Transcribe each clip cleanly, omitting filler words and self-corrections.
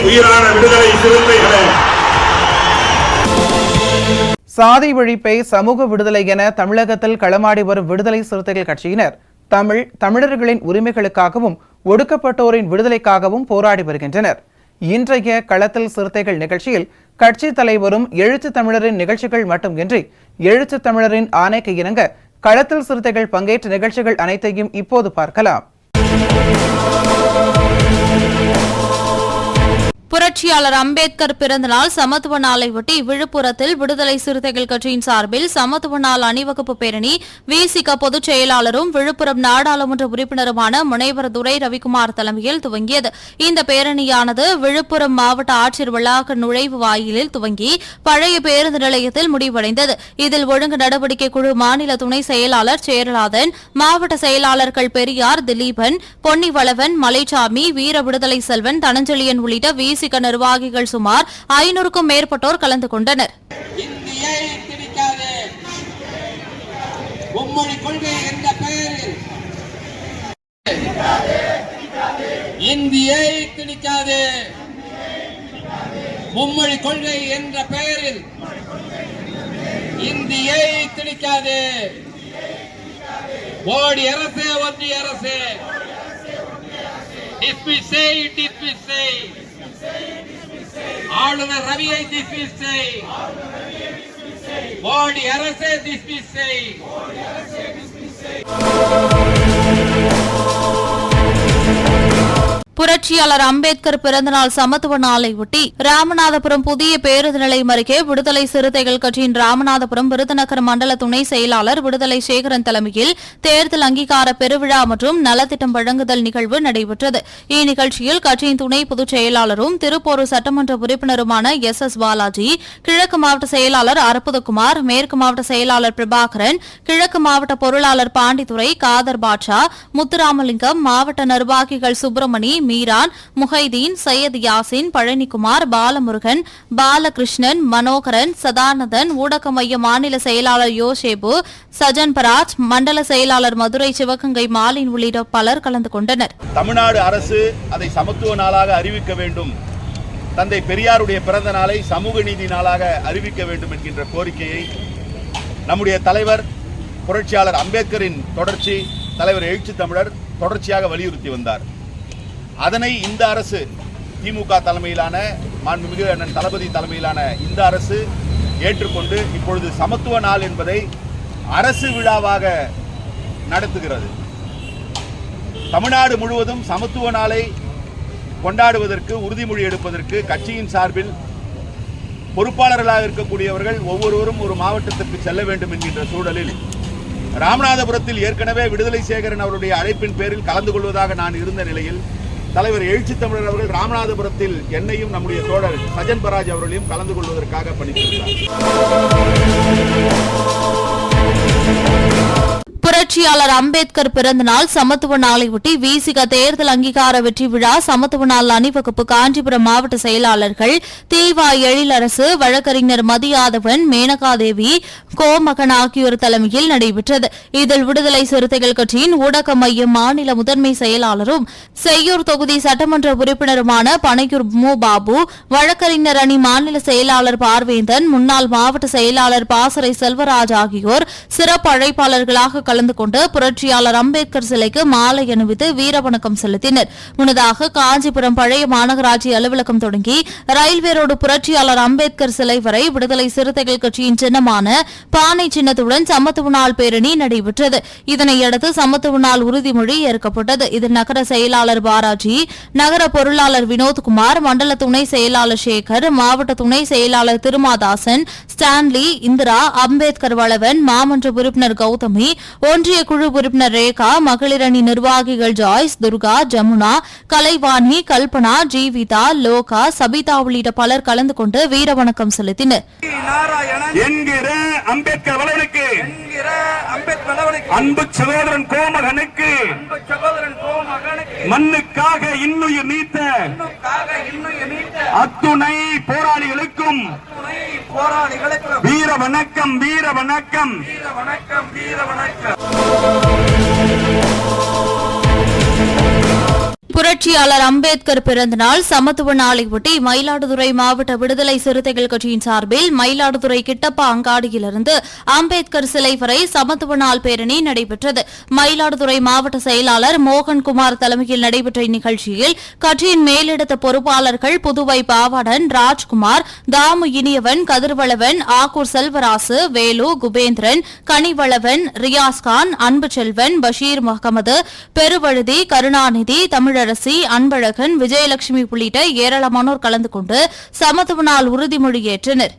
உயிரான விடுதலை சிறுத்தைகளே, சாதி ஒழிப்பை சமூக விடுதலை என தமிழகத்தில் களமாடி வரும் விடுதலை சிறுத்தைகள் கட்சியினர் தமிழர்களின் உரிமைகளுக்காகவும் ஒடுக்கப்பட்டோரின் விடுதலைக்காகவும் போராடி வருகின்றனர். இன்றைய களத்தில் சிறுத்தைகள் நிகழ்ச்சியில் கட்சி தலைவரும் எழுச்சி தமிழரின் நிகழ்ச்சிகள் மட்டுமின்றி எழுச்சி தமிழரின் ஆணைக்கு இணங்க களத்தில் சிறுத்தைகள் பங்கேற்ற நிகழ்ச்சிகள் அனைத்தையும் இப்போது பார்க்கலாம். புரட்சியாளர் அம்பேத்கர் பிறந்தநாள் சமத்துவ நாளை ஒட்டி விழுப்புரத்தில் விடுதலை சிறுத்தைகள் கட்சியின் சார்பில் சமத்துவ நாள் அணிவகுப்பு பேரணி விசிக பொதுச் செயலாளரும் விழுப்புரம் நாடாளுமன்ற உறுப்பினருமான முனைவர் துரை ரவிக்குமார் தலைமையில் துவங்கியது. இந்த பேரணியானது விழுப்புரம் மாவட்ட ஆட்சியர் வளாக நுழைவு வாயிலில் துவங்கி பழைய பேருந்து நிலையத்தில் முடிவடைந்தது. இதில் ஒழுங்கு நடவடிக்கை குழு மாநில துணை செயலாளர் சேரலாதன், மாவட்ட செயலாளர்கள் பெரியார், திலீபன், பொன்னிவளவன், மலைச்சாமி, வீர விடுதலை செல்வன், தனஞ்செழியன் உள்ளிட்ட விசிக நிர்வாகிகள் சுமார் 500க்கும் மேற்பட்டோர் கலந்து கொண்டனர். இந்தியை திணிக்காதே, மும்மொழி கொள்கை என்ற பெயரில் இந்தியை திணிக்காதே, மோடி அரசே, ஒன்றிய அரசே, டிஸ்மிஸ் செய், ஆளுநர் ரவியை டிஸ்மிஸ் செய், மோடி அரசே டிஸ்மிஸ் செய். புரட்சியாளர் அம்பேத்கர் பிறந்தநாள் சமத்துவ நாளை ஒட்டி ராமநாதபுரம் புதிய பேருந்து நிலையம் அருகே விடுதலை சிறுத்தைகள் கட்சியின் ராமநாதபுரம் விருதுநகர் மண்டல துணை செயலாளர் விடுதலை சேகரன் தலைமையில் தேர்தல் அங்கீகார பெருவிழா மற்றும் நலத்திட்டம் வழங்குதல் நிகழ்வு நடைபெற்றது. இந்நிகழ்ச்சியில் கட்சியின் துணை பொதுச் செயலாளரும் திருப்போரூர் சட்டமன்ற உறுப்பினருமான எஸ் பாலாஜி, கிழக்கு மாவட்ட செயலாளர் அற்புதகுமார், மேற்கு மாவட்ட செயலாளர் பிரபாகரன், கிழக்கு மாவட்ட பொருளாளர் பாண்டித்துரை, காதர் பாட்ஷா, முத்துராமலிங்கம், மாவட்ட நிர்வாகிகள் சுப்பிரமணி, மீரான், முஹைதீன், சையத் யாசின், பழனிக்குமார், பாலமுருகன், பாலகிருஷ்ணன், மனோகரன், சதானந்தன், ஊடக மைய மாநில செயலாளர் யோசேபு, சஜன் பராஜ், மண்டல செயலாளர் மதுரை சிவகங்கை மாலின் உள்ளிட்ட பலர் கலந்து கொண்டனர். தமிழ்நாடு அரசு அதை சமத்துவ நாளாக அறிவிக்க வேண்டும், தந்தை பெரியாருடைய பிறந்த நாளை சமூக நீதி நாளாக அறிவிக்க வேண்டும் என்கின்ற கோரிக்கையை நம்முடைய தலைவர் புரட்சியாளர் அம்பேத்கரின் தொடர்ச்சி தலைவர் எழுச்சி தமிழர் தொடர்ச்சியாக வலியுறுத்தி வந்தார். அதனை இந்த அரசு, திமுக தலைமையிலான மாண்புமிகு அண்ணன் தளபதி தலைமையிலான இந்த அரசு ஏற்றுக்கொண்டு இப்பொழுது சமத்துவ நாள் என்பதை அரசு விழாவாக நடத்துகிறது. தமிழ்நாடு முழுவதும் சமத்துவ நாளை கொண்டாடுவதற்கு, உறுதிமொழி எடுப்பதற்கு கட்சியின் சார்பில் பொறுப்பாளர்களாக இருக்கக்கூடியவர்கள் ஒவ்வொருவரும் ஒரு மாவட்டத்திற்கு செல்ல வேண்டும் என்கின்ற சூழலில் ராமநாதபுரத்தில் ஏற்கனவே விடுதலை சேகரன் அவருடைய அழைப்பின் பேரில் கலந்து கொள்வதாக நான் இருந்த நிலையில் தலைவர் எழுச்சி தமிழர் அவர்கள் ராமநாதபுரத்தில் என்னையும் நம்முடைய தோழர் சஜன் பராஜ் அவர்களையும் கலந்து கொள்வதற்காக பணித்திருந்தார். புரட்சியாளர் அம்பேத்கர் பிறந்தநாள் சமத்துவ நாளையொட்டி விசிக தேர்தல் அங்கீகார வெற்றி விழா சமத்துவ நாள் அணிவகுப்பு காஞ்சிபுரம் மாவட்ட செயலாளர்கள் தீவா எழிலரசு, வழக்கறிஞர் மதியாதவன், மேனகாதேவி, கோமகன் ஆகியோர் தலைமையில் நடைபெற்றது. இதில் விடுதலை சிறுத்தைகள் கட்சியின் ஊடக மையம் மாநில முதன்மை செயலாளரும் செய்யூர் தொகுதி சட்டமன்ற உறுப்பினருமான பனையூர் மு பாபு, வழக்கறிஞர் அணி மாநில செயலாளர் பார்வேந்தன், முன்னாள் மாவட்ட செயலாளர் பாசறை செல்வராஜ் ஆகியோர் சிறப்பு அழைப்பாளர்களாக கலந்து கொண்டு புரட்சியாளர் அம்பேத்கர் சிலைக்கு மாலை அணிவித்து வீரவணக்கம் செலுத்தினர். முன்னதாக காஞ்சிபுரம் பழைய மாநகராட்சி அலுவலகம் தொடங்கி ரயில்வே ரோடு புரட்சியாளர் அம்பேத்கர் சிலை வரை விடுதலை சிறுத்தைகள் கட்சியின் சின்னமான பானை சின்னத்துடன் சமத்துவ நாள் பேரணி நடைபெற்றது. இதனையடுத்து சமத்துவ நாள் உறுதிமொழி ஏற்கப்பட்டது. இதில் நகர செயலாளர் பாராஜி, நகர பொருளாளர் வினோத்குமார், மண்டல துணை செயலாளர் சேகர், மாவட்ட துணை செயலாளர் திருமாதாசன், ஸ்டான்லி, இந்திரா, அம்பேத்கர் வளவன், மாமன்ற உறுப்பினர் கௌதமி ஒன்றிய குழு உறுப்பினர் ரேகா, மகளிர் அணி நிர்வாகிகள் ஜாய்ஸ், துர்கா, ஜமுனா, கலைவாணி, கல்பனா, ஜீவிதா, லோகா, சபிதா உள்ளிட்ட பலர் கலந்து கொண்டு வீரவணக்கம் செலுத்தினர். அன்பு சகோதரன் கோமகனுக்கு மண்ணுக்காக இன்னுயிர் நீத்த அத்துணை போராளிகளுக்கும் வீர வணக்கம், வீர வணக்கம், வீர வணக்கம், வீர வணக்கம். புரட்சியாளர் அம்பேத்கர் பிறந்த நாள் சமத்துவ நாளையொட்டி மயிலாடுதுறை மாவட்ட விடுதலை சிறுத்தைகள் கட்சியின் சார்பில் மயிலாடுதுறை கிட்டப்பா அங்காடியிலிருந்து அம்பேத்கர் சிலை வரை சமத்துவ நாள் பேரணி நடைபெற்றது. மயிலாடுதுறை மாவட்ட செயலாளர் மோகன்குமார் தலைமையில் நடைபெற்ற இந்நிகழ்ச்சியில் கட்சியின் மேலிடத்த பொறுப்பாளர்கள் புதுவை பாவாடன், ராஜ்குமார், தாமு இனியவன், கதிர்வளவன், ஆக்கூர் செல்வராசு, வேலு, குபேந்திரன், கனிவளவன், ரியாஸ்கான், அன்பு செல்வன், பஷீர் முகமது, பெருவழுதி, கருணாநிதி, தமிழரசி, அன்பழகன், விஜயலட்சுமி உள்ளிட்ட ஏராளமானோர் கலந்து கொண்டு சமத்துவ நாள் உறுதிமொழி ஏற்றனர்.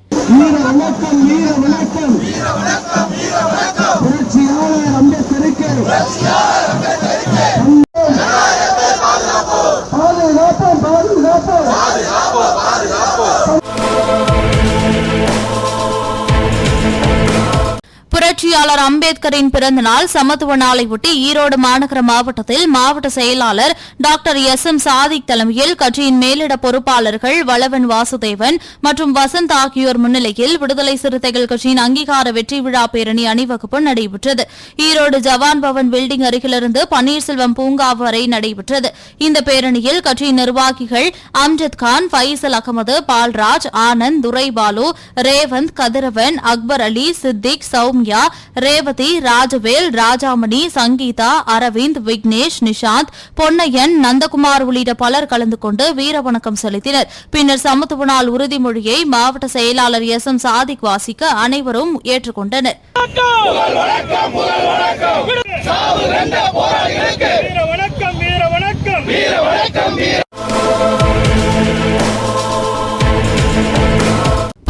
புரட்சியாளர் அம்பேத்கரின் பிறந்த நாள் சமத்துவ நாளையொட்டி ஈரோடு மாநகர மாவட்டத்தில் மாவட்ட செயலாளர் டாக்டர் எஸ்.எம். சாதிக் தலைமையில் கட்சியின் மேலிட பொறுப்பாளர்கள் வளவன் வாசுதேவன் மற்றும் வசந்த் ஆகியோர் முன்னிலையில் விடுதலை சிறுத்தைகள் கட்சியின் அங்கீகார வெற்றி விழா பேரணி அணிவகுப்பு நடைபெற்றது. ஈரோடு ஜவான் பவன் பில்டிங் அருகிலிருந்து பன்னீர்செல்வம் பூங்கா வரை நடைபெற்றது. இந்த பேரணியில் கட்சியின் நிர்வாகிகள் அம்ஜத் கான், ஃபைசல் அகமது, பால்ராஜ், ஆனந்த், துரைபாலு, ரேவந்த், கதிரவன், அக்பர் அலி, சித்திக், சௌமியா, ரேவதி, ராஜவேல், ராஜாமணி, சங்கீதா, அரவிந்த், விக்னேஷ், நிஷாந்த், பொன்னையன், நந்தகுமார் உள்ளிட்ட பலர் கலந்து கொண்டு வீரவணக்கம் செலுத்தினர். பின்னர் சமத்துவ நாள் உறுதிமொழியை மாவட்ட செயலாளர் எஸ்.எம். சாதிக் வாசிக்க அனைவரும் ஏற்றுக்கொண்டனர்.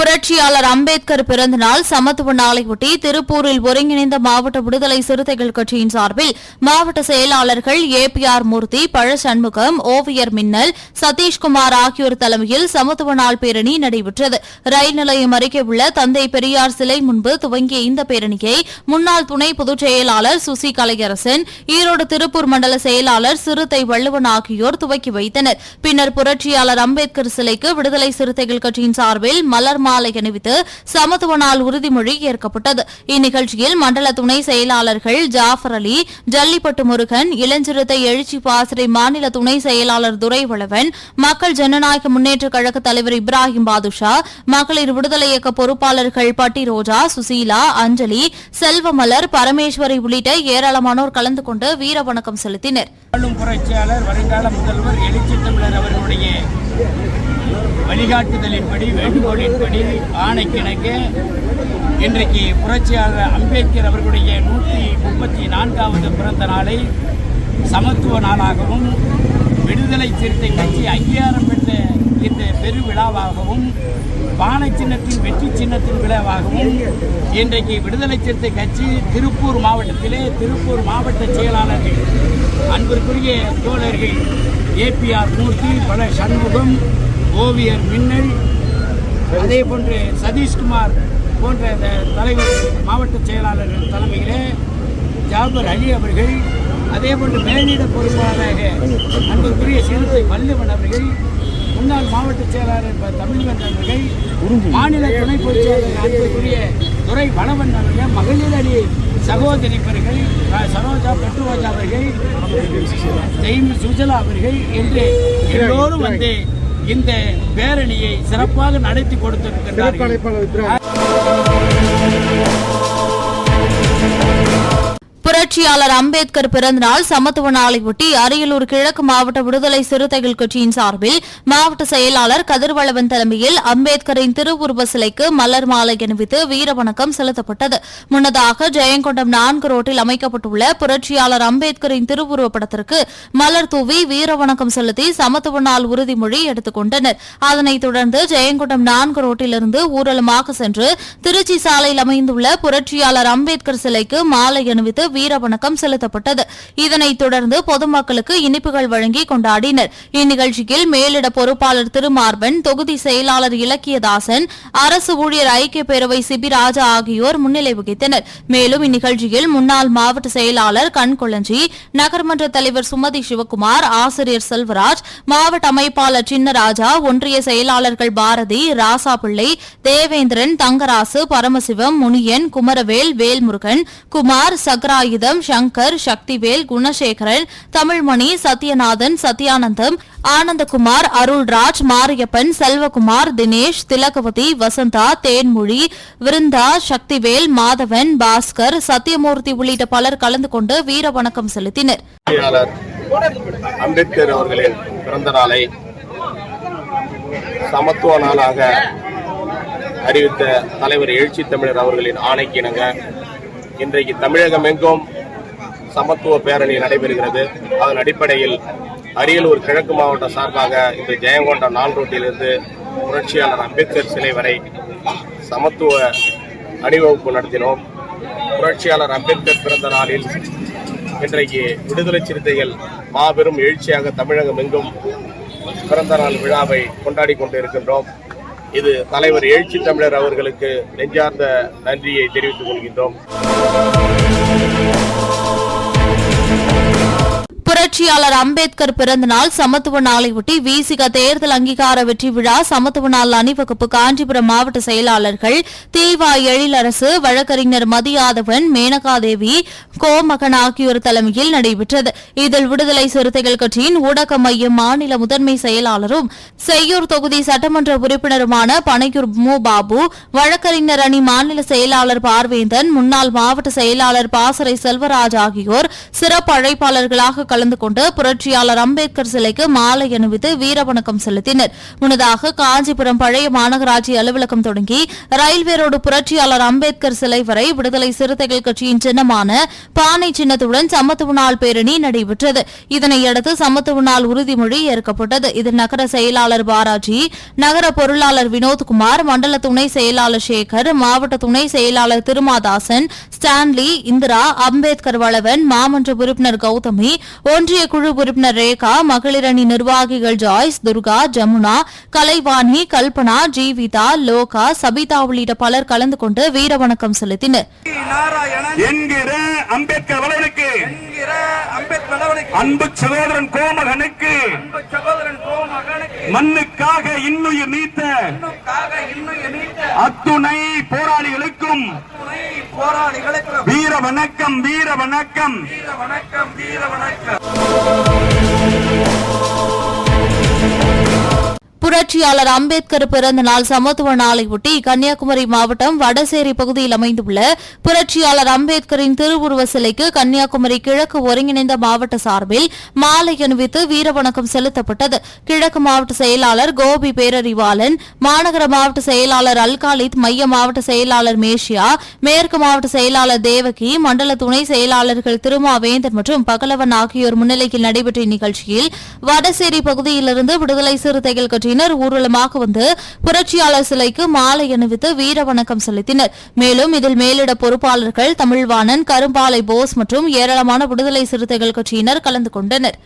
புரட்சியாளர் அம்பேத்கர் பிறந்த நாள் சமத்துவ நாளையொட்டி திருப்பூரில் ஒருங்கிணைந்த மாவட்ட விடுதலை சிறுத்தைகள் கட்சியின் சார்பில் மாவட்ட செயலாளர்கள் ஏ.பி.ஆர். மூர்த்தி, பழசண்முகம், ஓவியர் மின்னல், சதீஷ்குமார் ஆகியோர் தலைமையில் சமத்துவ நாள் பேரணி நடைபெற்றது. ரயில் நிலையம் அருகே உள்ள தந்தை பெரியார் சிலை முன்பு துவங்கிய இந்த பேரணியை முன்னாள் துணை பொதுச் செயலாளர் சுசி கலையரசன், ஈரோடு திருப்பூர் மண்டல செயலாளர் சிறுத்தை வள்ளுவன் ஆகியோர் துவக்கி வைத்தனர். பின்னர் புரட்சியாளர் அம்பேத்கர் சிலைக்கு விடுதலை சிறுத்தைகள் கட்சியின் சார்பில் மலர் மாலை அணிவித்து சமத்துவ நாள் உறுதிமொழி ஏற்கப்பட்டது. இந்நிகழ்ச்சியில் மண்டல துணை செயலாளர்கள் ஜாஃபர் அலி, ஜல்லிப்பட்டு முருகன், இளஞ்சிறுத்தை எழுச்சி பாசறை மாநில துணை செயலாளர் துரைவளவன், மக்கள் ஜனநாயக முன்னேற்ற கழக தலைவர் இப்ராஹிம் பாதுஷா, மகளிர் விடுதலை இயக்க பொறுப்பாளர்கள் பட்டி ரோஜா, சுசீலா, அஞ்சலி, செல்வமலர், பரமேஸ்வரி உள்ளிட்ட ஏராளமானோர் கலந்து கொண்டு வீரவணக்கம் செலுத்தினர். புரட்சியாளர் வருங்கால முதல்வர் எழுச்சி தமிழர் அவர்களுடைய வழிகாட்டுதலின்படி, வேண்டுகோளின்படி, ஆணைக்கிணங்க இன்றைக்கு புரட்சியாளர் அம்பேத்கர் அவர்களுடைய 134வது பிறந்த நாளை சமத்துவ நாளாகவும் விடுதலை சிறுத்தை கட்சி அங்கீகாரம் பெற்ற இந்த பெருவிழாவாகவும் பானை சின்னத்தின் வெற்றி சின்னத்தின் விழாவாகவும் இன்றைக்கு விடுதலை சிறுத்தை கட்சி திருப்பூர் மாவட்டத்திலே திருப்பூர் மாவட்ட செயலாளர்கள் அன்பிற்குரிய தோழர்கள் ஏ.பி.ஆர். மூர்த்தி, பல சண்முகம், ஓவியர் மின்னல், அதே போன்று சதீஷ்குமார் போன்ற தலைவர் மாவட்ட செயலாளர்கள் தலைமையிலே ஜாபர் அலி அவர்கள், அதே போன்று மேலிட பொறுப்பாளராக அன்பிற்குரிய சிறுத்தை வள்ளுவன் அவர்கள், முன்னாள் மாவட்ட செயலாளர் தமிழ்வன் அவர்கள், மாநில துணை பொதுச் செயலாளர் அன்பிற்குரிய துரை வளவன் அவர்கள், மகளிர் அணி சகோதரிப்பர்கள் சரோஜா, பெட்டுரோஜா அவர்கள், சுஜலா அவர்கள் என்று எல்லோரும் வந்து இந்த பேரணியை சிறப்பாக நடத்தி கொடுத்திருக்கிறார்கள். புரட்சியாளர் அம்பேத்கர் பிறந்தநாள் சமத்துவ நாளையொட்டி அரியலூர் கிழக்கு மாவட்ட விடுதலை சிறுத்தைகள் கட்சியின் சார்பில் மாவட்ட செயலாளர் கதிர்வளவன் தலைமையில் அம்பேத்கரின் திருவுருவ சிலைக்கு மலர் மாலை அணிவித்து வீரவணக்கம் செலுத்தப்பட்டது. முன்னதாக ஜெயங்கொண்டம் 4 ரோட்டில் அமைக்கப்பட்டுள்ள புரட்சியாளர் அம்பேத்கரின் திருவுருவப் படத்திற்கு மலர் தூவி வீரவணக்கம் செலுத்தி சமத்துவ நாள் உறுதிமொழி எடுத்துக் கொண்டனர். அதனைத் தொடர்ந்து ஜெயங்கொண்டம் 4 ரோட்டிலிருந்து ஊர்வலமாக சென்று திருச்சி சாலையில் அமைந்துள்ள புரட்சியாளர் அம்பேத்கர் சிலைக்கு மாலை அணிவித்து வீரவணக்கம் செலுத்தப்பட்டது. இதனைத் தொடர்ந்து பொதுமக்களுக்கு இனிப்புகள் வழங்கி கொண்டாடினர். இந்நிகழ்ச்சியில் மேலிட பொறுப்பாளர் திருமார்பன், தொகுதி செயலாளர் இலக்கியதாசன், அரசு ஊழியர் ஐக்கிய பேரவை சிபிராஜா ஆகியோர் முன்னிலை வகித்தனர். மேலும் இந்நிகழ்ச்சியில் முன்னாள் மாவட்ட செயலாளர் கண்கொளஞ்சி, நகர்மன்ற தலைவர் சுமதி சிவக்குமார், ஆசிரியர் செல்வராஜ், மாவட்ட அமைப்பாளர் சின்னராஜா, ஒன்றிய செயலாளர்கள் பாரதி, ராசாபிள்ளை, தேவேந்திரன், தங்கராசு, பரமசிவம், முனியன், குமரவேல், வேல்முருகன், குமார், சக்ராயுதம், சங்கர், சக்திவேல், குணசேகரன், தமிழ்மணி, சத்யநாதன், சத்யானந்தம், ஆனந்தகுமார், அருள்ராஜ், மாரியப்பன், செல்வகுமார், தினேஷ், திலகவதி, வசந்தா, தேன்மொழி, விருந்தா, சக்திவேல், மாதவன், பாஸ்கர், சத்யமூர்த்தி உள்ளிட்ட பலர் கலந்து கொண்டு வீரவணக்கம் செலுத்தினர். அம்பேத்கர் அவர்களின் பிறந்த நாளை சமத்துவ நாளாக அறிவித்த தலைவர் எழுச்சி தமிழர் அவர்களின் ஆணைக்கு இணங்க இன்றைக்கு தமிழகம் எங்கும் சமத்துவ பேரணி நடைபெறுகிறது. அதன் அடிப்படையில் அரியலூர் கிழக்கு மாவட்ட சார்பாக இந்த ஜெயங்கொண்டம் 4 ரோட்டிலிருந்து புரட்சியாளர் அம்பேத்கர் சிலை வரை சமத்துவ அணிவகுப்பு நடத்தினோம். புரட்சியாளர் அம்பேத்கர் பிறந்த நாளில் இன்றைக்கு விடுதலை சிறுத்தைகள் மாபெரும் எழுச்சியாக தமிழகம் எங்கும் பிறந்த நாள் விழாவை கொண்டாடி கொண்டு இருக்கின்றோம். இது தலைவர் எழுச்சி தமிழர் அவர்களுக்கு நெஞ்சார்ந்த நன்றியை தெரிவித்துக் கொள்கின்றோம். புரட்சியாளர் அம்பேத்கர் பிறந்தநாள் சமத்துவ நாளையொட்டி விசிக தேர்தல் அங்கீகார வெற்றி விழா சமத்துவ நாள் அணிவகுப்பு காஞ்சிபுரம் மாவட்ட செயலாளர்கள் தீவா எழிலரசு, வழக்கறிஞர் மதியாதவன், மேனகாதேவி, கோமகன் ஆகியோர் தலைமையில் நடைபெற்றது. இதில் விடுதலை சிறுத்தைகள் கட்சியின் ஊடக மையம் மாநில முதன்மை செயலாளரும் செய்யூர் தொகுதி சட்டமன்ற உறுப்பினருமான பனையூர் மு. பாபு, வழக்கறிஞர் அணி மாநில செயலாளர் பார்வேந்தன், முன்னாள் மாவட்ட செயலாளர் பாசறை செல்வராஜ் ஆகியோர் சிறப்பு அழைப்பாளர்களாக கலந்து கொண்டு புரட்சியாளர் அம்பேத்கர் சிலைக்கு மாலை அணிவித்து வீரவணக்கம் செலுத்தினர். முன்னதாக காஞ்சிபுரம் பழைய மாநகராட்சி அலுவலகம் தொடங்கி ரயில்வே ரோடு புரட்சியாளர் அம்பேத்கர் சிலை வரை விடுதலை சிறுத்தைகள் கட்சியின் சின்னமான பானை சின்னத்துடன் சமத்துவ நாள் பேரணி நடைபெற்றது. இதனையடுத்து சமத்துவ நாள் உறுதிமொழி ஏற்கப்பட்டது. இதில் நகர செயலாளர் பாராஜி, நகர பொருளாளர் வினோத்குமார், மண்டல துணை செயலாளர் சேகர், மாவட்ட துணை செயலாளர் திருமாதாசன், ஸ்டான்லி, இந்திரா, அம்பேத்கர் வளவன், மாமன்ற உறுப்பினர் கௌதமி, ஒன்றிய குழு உறுப்பினர் ரேகா, மகளிர் அணி நிர்வாகிகள் ஜாய்ஸ், துர்கா, ஜமுனா, கலைவாணி, கல்பனா, ஜீவிதா, லோகா, சபிதா உள்ளிட்ட பலர் கலந்து கொண்டு வீரவணக்கம் செலுத்தினர். என்கிற அம்பேத்கர் வளவனுக்கு, அன்பு சகோதரன் கோமகனுக்கு, மண்ணுக்காக இன்னுயிர் நீத்த அத்துணை போராளிகளுக்கும் வீர வணக்கம், வீர வணக்கம், வீர வணக்கம், வீர வணக்கம். புரட்சியாளர் அம்பேத்கர் பிறந்த நாள் சமத்துவ நாளையொட்டி கன்னியாகுமரி மாவட்டம் வடசேரி பகுதியில் அமைந்துள்ள புரட்சியாளர் அம்பேத்கரின் திருவுருவ சிலைக்கு கன்னியாகுமரி கிழக்கு ஒருங்கிணைந்த மாவட்ட சார்பில் மாலை அணிவித்து வீரவணக்கம் செலுத்தப்பட்டது. கிழக்கு மாவட்ட செயலாளர் கோபி பேரறிவாளன், மாநகர மாவட்ட செயலாளர் அல்காலித், மைய மாவட்ட செயலாளர் மேஷியா, மேற்கு மாவட்ட செயலாளர் தேவகி, மண்டல துணை செயலாளர்கள் திருமாவேந்தன் மற்றும் பகலவன் ஆகியோர் முன்னிலையில் நடைபெற்ற இந்நிகழ்ச்சியில் வடசேரி பகுதியிலிருந்து விடுதலை சிறுத்தைகள் கட்சியினர் ஊர்வலமாக வந்து புரட்சியாளர் சிலைக்கு மாலை அணிவித்து வீரவணக்கம் செலுத்தினர். மேலும் இதில் மேலிட பொறுப்பாளர்கள் தமிழ்வாணன், கரும்பாலை போஸ் மற்றும் ஏராளமான விடுதலை சிறுத்தைகள் கட்சியினர் கலந்து கொண்டனர்.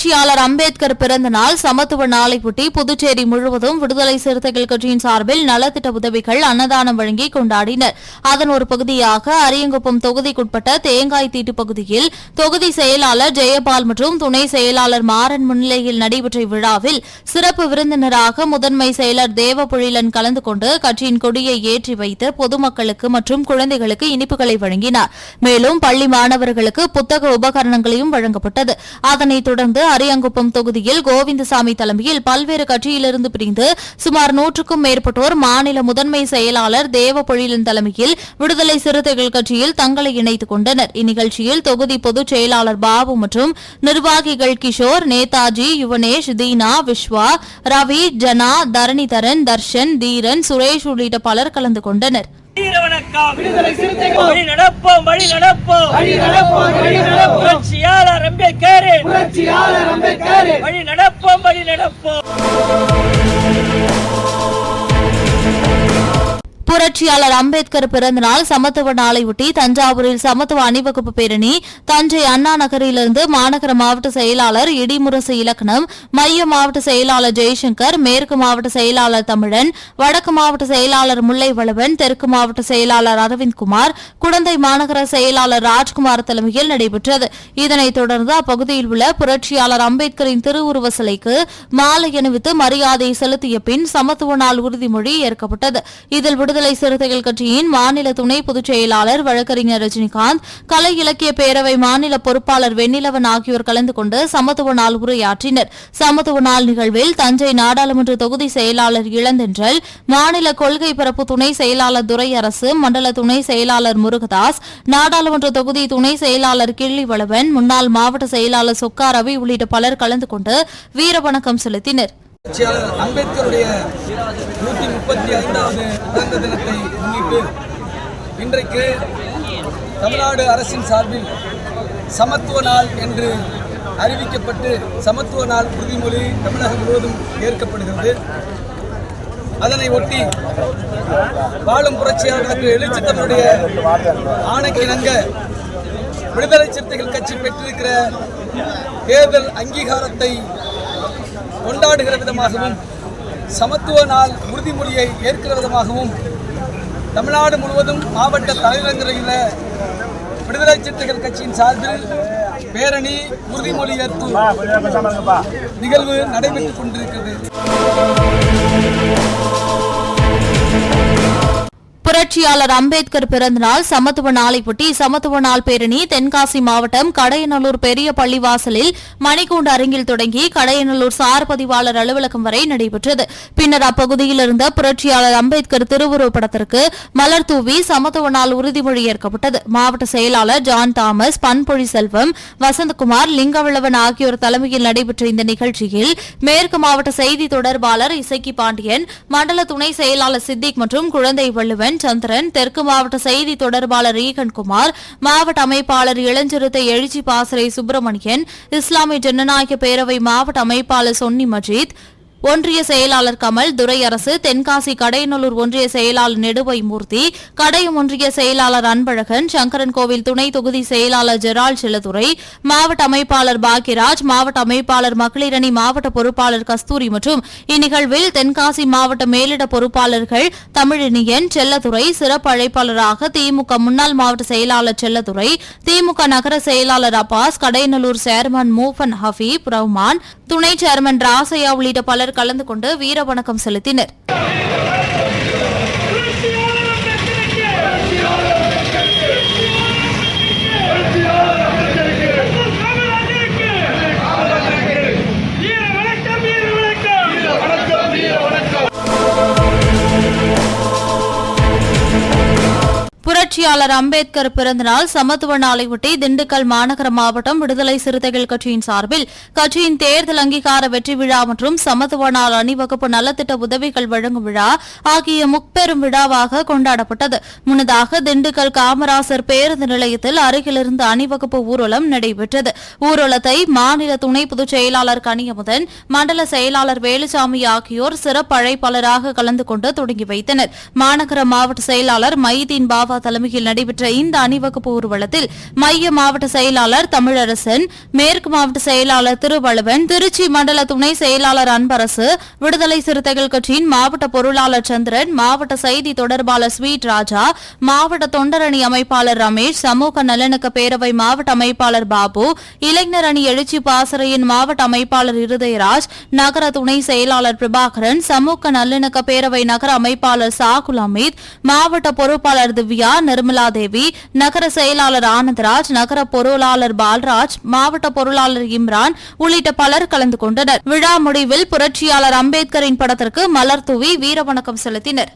புரட்சியாளர் அம்பேத்கர் பிறந்த நாள் சமத்துவ நாளையொட்டி புதுச்சேரி முழுவதும் விடுதலை சிறுத்தைகள் கட்சியின் சார்பில் நலத்திட்ட உதவிகள் அன்னதானம் வழங்கி கொண்டாடினர். அதன் ஒரு பகுதியாக அரியங்குப்பம் தொகுதிக்குட்பட்ட தேங்காய் தீட்டு பகுதியில் தொகுதி செயலாளர் ஜெயபால் மற்றும் துணை செயலாளர் மாறன் முன்னிலையில் நடைபெற்ற விழாவில் சிறப்பு விருந்தினராக முதன்மை செயலர் தேவபொழிலன் கலந்து கொண்டு கட்சியின் கொடியை ஏற்றி வைத்து பொதுமக்களுக்கு மற்றும் குழந்தைகளுக்கு இனிப்புகளை வழங்கினார். மேலும் பள்ளி மாணவர்களுக்கு புத்தக உபகரணங்களையும் வழங்கப்பட்டது. அதனைத் தொடர்ந்து அரியங்குப்பம் தொகுதியில் கோவிந்தசாமி தலைமையில் பல்வேறு கட்சியிலிருந்து பிரிந்து சுமார் 100க்கும் மேற்பட்டோர் மாநில முதன்மை செயலாளர் தேவபொழிலன் தலைமையில் விடுதலை சிறுத்தைகள் கட்சியில் தங்களை இணைத்துக் கொண்டனர். இந்நிகழ்ச்சியில் தொகுதி பொதுச் செயலாளர் பாபு மற்றும் நிர்வாகிகள் கிஷோர், நேதாஜி, யுவனேஷ், தீனா, விஸ்வா, ரவி, ஜனா, தரணிதரன், தர்ஷன், தீரன், சுரேஷ் உள்ளிட்ட பலர் கலந்து கொண்டனர். வழி நடப்போம் புரட்சியாளர் அம்பேத்கரின் வழி நடப்போம். புரட்சியாளர் அம்பேத்கர் பிறந்தநாள் சமத்துவ நாளையொட்டி தஞ்சாவூரில் சமத்துவ அணிவகுப்பு பேரணி, தஞ்சை அண்ணா நகரிலிருந்து மாநகர மாவட்ட செயலாளர் இடிமுரசு இலக்கணம், மைய மாவட்ட செயலாளர் ஜெய்சங்கர், மேற்கு மாவட்ட செயலாளர் தமிழன், வடக்கு மாவட்ட செயலாளர் முல்லைவளவன், தெற்கு மாவட்ட செயலாளர் அரவிந்த்குமார், குடந்தை மாநகர செயலாளர் ராஜ்குமார் தலைமையில் நடைபெற்றது. இதனைத் தொடர்ந்து அப்பகுதியில் உள்ள புரட்சியாளர் அம்பேத்கரின் திருவுருவ சிலைக்கு மாலை அணிவித்து மரியாதை செலுத்திய பின் சமத்துவ நாள் உறுதிமொழி ஏற்கப்பட்டது. இதில் விடுதலை சிறுத்தைகள் கட்சியின் மாநில துணை பொதுச் செயலாளர் வழக்கறிஞர் ரஜினிகாந்த், கலை இலக்கிய பேரவை மாநில பொறுப்பாளர் வெண்ணிலவன் ஆகியோர் கலந்து கொண்டு சமத்துவ நாள் உரையாற்றினர். சமத்துவ நாள் நிகழ்வில் தஞ்சை நாடாளுமன்ற தொகுதி செயலாளர் இளந்தென்றல், மாநில கொள்கை பரப்பு துணை செயலாளர் துரையரசு, மண்டல துணை செயலாளர் முருகதாஸ், நாடாளுமன்ற தொகுதி துணை செயலாளர் கிள்ளிவளவன், முன்னாள் மாவட்ட செயலாளர் சொக்கா ரவி உள்ளிட்ட பலர் கலந்து கொண்டு வீரவணக்கம் செலுத்தினர். அம்பேத்கருடைய 135வது பிறந்த தினத்தை முன்னிட்டு இன்றைக்கு தமிழ்நாடு அரசின் சார்பில் சமத்துவ நாள் என்று அறிவிக்கப்பட்டு சமத்துவ நாள் உறுதிமொழி தமிழகம் முழுவதும் ஏற்கப்படுகிறது. அதனை ஒட்டி வாழும் புரட்சியாளர்களுக்கு எழுச்சி தமிழுடைய ஆணைக்கு இணங்க விடுதலை சிறுத்தைகள் கட்சி பெற்றிருக்கிற தேர்தல் அங்கீகாரத்தை கொண்டாடுகிற விதமாகவும் சமத்துவ நாள் உறுதிமொழியை ஏற்கிற விதமாகவும் தமிழ்நாடு முழுவதும் மாவட்ட தலைநகரில் விடுதலை சிறுத்தைகள் கட்சியின் சார்பில் பேரணி, உறுதிமொழி ஏற்பு நிகழ்வு நடைபெற்றுக் கொண்டிருக்கிறது. புரட்சியாளர் அம்பேத்கர் பிறந்தநாள் சமத்துவ நாளையொட்டி சமத்துவ நாள் பேரணி தென்காசி மாவட்டம் கடையநல்லூர் பெரிய பள்ளிவாசலில் மணிக்கூண்டு அரங்கில் தொடங்கி கடையநல்லூர் சார் பதிவாளர் அலுவலகம் வரை நடைபெற்றது. பின்னர் அப்பகுதியில் இருந்த புரட்சியாளர் அம்பேத்கர் திருவுருவப் படத்திற்கு மலர் தூவி சமத்துவ நாள் உறுதிமொழி ஏற்கப்பட்டது. மாவட்ட செயலாளர் ஜான் தாமஸ், பண்பொழி செல்வம், வசந்தகுமார், லிங்கவளவன் ஆகியோர் தலைமையில் நடைபெற்ற இந்த நிகழ்ச்சியில் மேற்கு மாவட்ட செய்தி தொடர்பாளர் இசக்கி பாண்டியன், மண்டல துணை செயலாளர் சித்திக் மற்றும் குழந்தை வள்ளுவன், சந்திரன், தெற்கு மாவட்ட செய்தி தொடர்பாளர் ஈகன்குமார், மாவட்ட அமைப்பாளர் இளஞ்சிறுத்தை எழுச்சி பாசறை சுப்பிரமணியன், இஸ்லாமிய ஜனநாயக பேரவை மாவட்ட அமைப்பாளர் சொன்னி மஜீத், ஒன்றிய செயலாளர் கமல், துரையரசு, தென்காசி கடையநல்லூர் ஒன்றிய செயலாளர் நெடுவை மூர்த்தி, கடையம் ஒன்றிய செயலாளர் அன்பழகன், சங்கரன் கோவில் துணை தொகுதி செயலாளர் ஜெரால் செல்லதுரை, மாவட்ட அமைப்பாளர் பாக்கியராஜ், மாவட்ட அமைப்பாளர் மகளிரணி மாவட்ட பொறுப்பாளர் கஸ்தூரி மற்றும் இந்நிகழ்வில் தென்காசி மாவட்ட மேலிட பொறுப்பாளர்கள் தமிழினியன், செல்லதுரை, சிறப்பு அழைப்பாளராக திமுக முன்னாள் மாவட்ட செயலாளர் செல்லதுரை, திமுக நகர செயலாளர் அப்பாஸ், கடையநல்லூர் சேர்மன் மூஃபன் ஹபீப் ரஹ்மான், துணை சேர்மன் ராசையா உள்ளிட்ட பலர் கலந்து கொண்டு வீரவணக்கம் செலுத்தினர். புரட்சியாளர் அம்பேத்கர் பிறந்தநாள் சமத்துவ நாளையொட்டி திண்டுக்கல் மாநகர மாவட்டம் விடுதலை சிறுத்தைகள் கட்சியின் சார்பில் கட்சியின் தேர்தல் அங்கீகார வெற்றி விழா மற்றும் சமத்துவ நாள் அணிவகுப்பு நலத்திட்ட உதவிகள் வழங்கும் விழா ஆகிய முப்பெரும் விழாவாக கொண்டாடப்பட்டது. முன்னதாக திண்டுக்கல் காமராசர் பேருந்து நிலையத்தில் அருகிலிருந்து அணிவகுப்பு ஊர்வலம் நடைபெற்றது. ஊர்வலத்தை மாநில துணை பொதுச் செயலாளர் கனியமுதன், மண்டல செயலாளர் வேலுசாமி ஆகியோர் சிறப்பு அழைப்பாளராக கலந்து கொண்டு தொடங்கி வைத்தனர். மாநகர மாவட்ட செயலாளர் மைதீன் பாபா தலைமையில் தலைமையில் நடைபெற்ற இந்த அணிவகுப்பு ஊர்வலத்தில் மைய மாவட்ட செயலாளர் தமிழரசன், மேற்கு மாவட்ட செயலாளர் திருவள்ளுவன், திருச்சி மண்டல துணை செயலாளர் அன்பரசு, விடுதலை சிறுத்தைகள் கட்சியின் மாவட்ட பொருளாளர் சந்திரன், மாவட்ட செய்தி தொடர்பாளர் ஸ்வீட் ராஜா, மாவட்ட தொண்டரணி அமைப்பாளர் ரமேஷ், சமூக நல்லிணக்க பேரவை மாவட்ட அமைப்பாளர் பாபு, இளைஞர் அணி எழுச்சி பாசறையின் மாவட்ட அமைப்பாளர் இருதயராஜ், நகர துணை செயலாளர் பிரபாகரன், சமூக நல்லிணக்க பேரவை நகர அமைப்பாளர் சாகுல் அமீத், மாவட்ட பொறுப்பாளர் திவ்யா, நிர்மலா தேவி, நகர செயலாளர் ஆனந்தராஜ், நகர பொருளாளர் பால்ராஜ், மாவட்ட பொருளாளர் இம்ரான் உள்ளிட்ட பலர் கலந்து கொண்டனர். விழா முடிவில் புரட்சியாளர் அம்பேத்கரின் படத்திற்கு மலர் தூவி வீரவணக்கம் செலுத்தினர்.